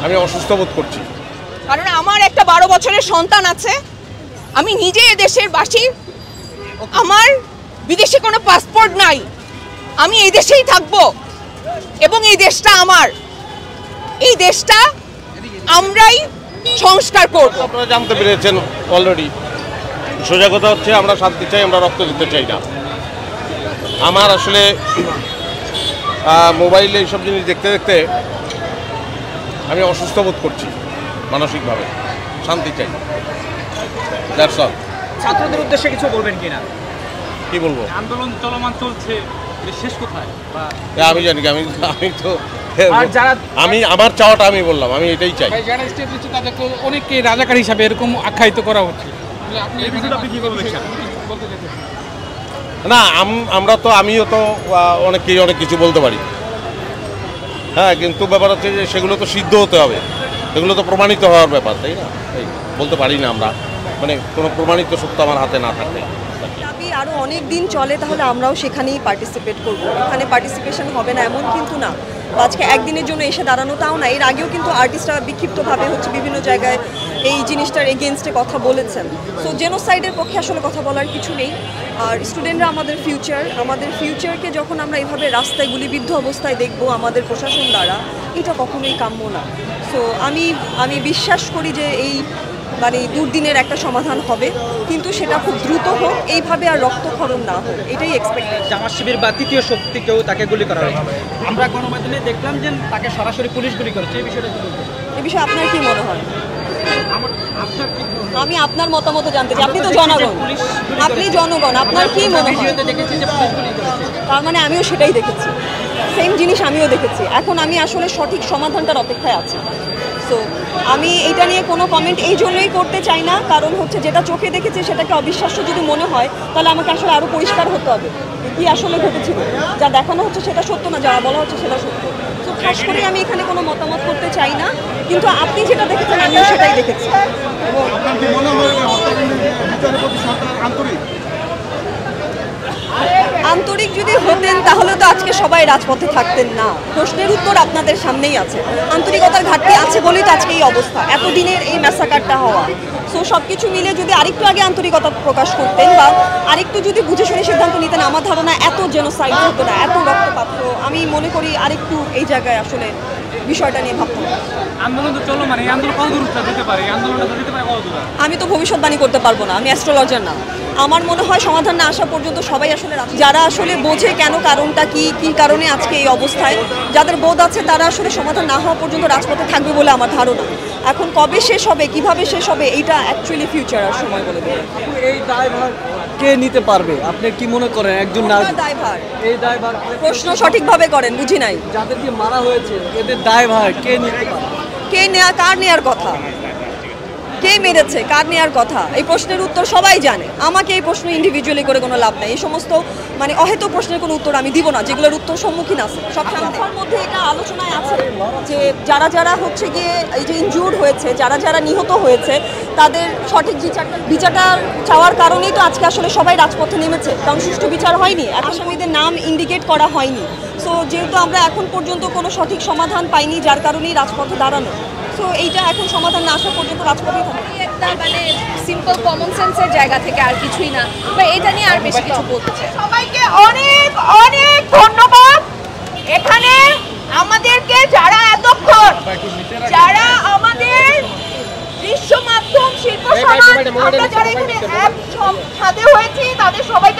আমি অসুস্থ বোধ করছি, কারণ আমার একটা 12 বছরের সন্তান আছে। আমি নিজে এই দেশের বাসী, আমার বিদেশে কোনো পাসপোর্ট নাই, আমি এই দেশেই থাকবো এবং এই দেশটা আমার, এই দেশটা আমরাই সংস্কার করব। আপনারা জানতে পেরেছেন অলরেডি। সোজা কথা হচ্ছে আমরা শান্তি চাই, আমরা রক্ত দিতে চাই না। আমার আসলে মোবাইলে এইসব জিনিস দেখতে দেখতে আমি অসুস্থ বোধ করছি মানসিকভাবে। শান্তি চাই, দ্যাটস অল। ছাত্রদের উদ্দেশ্যে কিছু বলবেন কিনা? কি বলবো, আন্দোলন চলমান চলছে, শেষ কোথায়? আমি জানি কি, আমি তো আমি আমার চাওয়াটা আমি বললাম, আমি এটাই চাই। যারা স্টেপ নিচ্ছে তাদেরকে অনেককে রাজাকার হিসাবে এরকম আখ্যায়িত করা হচ্ছে। আপনি কি বলতে চান? না, আমিও তো অনেককেই অনেক কিছু বলতে পারি, হ্যাঁ, কিন্তু ব্যাপার হচ্ছে যে সেগুলো তো সিদ্ধ হতে হবে, সেগুলো তো প্রমাণিত হওয়ার ব্যাপার, তাই না? এই বলতে পারি না আমরা, মানে কোনো প্রমাণিত সত্য আমার হাতে না থাকলে। দাবি আরও অনেক দিন চলে, তাহলে আমরাও সেখানেই পার্টিসিপেট করব। এখানে পার্টিসিপেশন হবে না এমন কিন্তু না, আজকে একদিনের জন্য এসে দাঁড়ানো তাও না। এর আগেও কিন্তু আর্টিস্টরা বিক্ষিপ্তভাবে বিভিন্ন জায়গায় এই জিনিসটার এগেনস্টে কথা বলেছেন। সো জেনোসাইডের পক্ষে আসলে কথা বলার কিছু নেই। আর স্টুডেন্টরা আমাদের ফিউচারকে যখন আমরা এইভাবে রাস্তায় গুলিবিদ্ধ অবস্থায় দেখব আমাদের প্রশাসন দ্বারা, এটা কখনোই কাম্য না। সো আমি বিশ্বাস করি যে এই দুর্দিনের একটা সমাধান হবে, কিন্তু সেটা খুব দ্রুত হোক, এইভাবে আর রক্তক্ষরণ না হোক, এটাই এক্সপেক্টেড। জামাত শিবির বা তৃতীয় শক্তিকেও তাকে গুলি করা হয়েছে। আমরা গণমাধ্যমে দেখলাম যে তাকে সরাসরি পুলিশ গুলি করেছে, এই বিষয়টা কি বলবেন? এই বিষয়ে আপনার কি মনে হয়? আমি আপনার মতামত জানতে চাই। আপনি তো জনগণ, আপনার কি মনে হয়? তার মানে আমিও সেটাই দেখেছি, সেম জিনিস আমিও দেখেছি। এখন আমি আসলে সঠিক সমাধানটার অপেক্ষায় আছি। সো আমি এটা নিয়ে কোনো কমেন্ট এই জন্যই করতে চাই না, কারণ হচ্ছে যেটা চোখে দেখেছি সেটাকে অবিশ্বাস্য যদি মনে হয়, তাহলে আমাকে আসলে আরও পরিষ্কার হতে হবে কি আসলে ঘটেছিল। যা দেখানো হচ্ছে সেটা সত্য না, যা বলা হচ্ছে সেটা সত্য। তো খাস করে আমি এখানে কোনো মতামত করতে চাই না, কিন্তু আপনি যেটা দেখেছেন আমিও সেটাই দেখেছি। আন্তরিক যদি হতেন তাহলে তো আজকে সবাই রাজপথে থাকতেন না। প্রশ্নের উত্তর আপনাদের সামনেই আছে। আন্তরিকতার ঘাটতি আছে বলেই তো আজকে এই অবস্থা, এতদিনের এই ম্যাসাকারটা হওয়া। সো সব কিছু মিলে যদি আরেকটু আগে আন্তরিকতা প্রকাশ করতেন বা আরেকটু যদি বুঝে শুনে সিদ্ধান্ত নিতেন, আমার ধারণা এত জেনোসাইড হতো না, এত রক্তপাত। আমি মনে করি আরেকটু এই জায়গায় আসলে বিষয়টা নিয়ে ভাবতাম। আন্দোলন তো চলো, মানে আন্দোলন কতদূর যেতে পারে? আন্দোলনটা যেতে পারে কতদূর? আমি তো ভবিষ্যৎবাণী করতে পারবো না, আমি অ্যাস্ট্রোলজার না। আমার মনে হয় সমাধান না আসা পর্যন্ত সবাই আসলে, যারা আসলে বোঝে কেন, কারণটা কি কারণে আজকে এই অবস্থায়, যাদের বোধ আছে তারা আসলে সমাধান না হওয়া পর্যন্ত রাজপথে থাকবে বলে আমার ধারণা। এখন কবে শেষ হবে, কিভাবে শেষ হবে, এইটা অ্যাকচুয়ালি ফিউচার আর সময় বলে দেবে। এই দায়ভার কে নিতে পারবে? আপনি কি মনে করেন একজন দায়ভার? এই দায়ভার প্রশ্ন সঠিকভাবে করেন, বুঝি নাই। যাদেরকে মারা হয়েছে এদের দায়ভার কে নিতে পারবে? কার নেয়ার কথা? কে মেরেছে, কার নেয়ার কথা? এই প্রশ্নের উত্তর সবাই জানে। আমাকে এই প্রশ্ন ইন্ডিভিজুয়ালি করে কোনো লাভ নাই। এই সমস্ত অহেতুক প্রশ্নের কোনো উত্তর আমি দিব না, যেগুলোর উত্তর সম্মুখীন আছে। সব সংস্থার মধ্যে এটা আলোচনায় আছে যে যারা হচ্ছে গিয়ে এই যে ইনজুর্ড হয়েছে, যারা নিহত হয়েছে, তাদের সঠিক বিচারটা চাওয়ার কারণেই তো আজকে আসলে সবাই রাজপথে নেমেছে, কারণ সুষ্ঠু বিচার হয়নি, আসামিদের নাম ইন্ডিকেট করা হয়নি। সো যেহেতু আমরা এখন পর্যন্ত কোনো সঠিক সমাধান পাইনি, যার কারণেই রাজপথে দাঁড়ানো। সো এইটা এখন সমাধান না আসা পর্যন্ত রাজপথেই থাকে। একটা সিম্পল কমন সেন্সের জায়গা থেকে, আর কিছুই না। এটা নিয়ে আর বেশি কিছু বলতে চাই। সবাইকে অনেক অনেক ধন্যবাদ। এখানে আমাদেরকে যারা এতক্ষণ, যারা আমাদের দৃশ্য মাধ্যম শিল্প সমাজ, আমরা যারা এখানে এক ছাদে হয়েছি, তাদের সবাই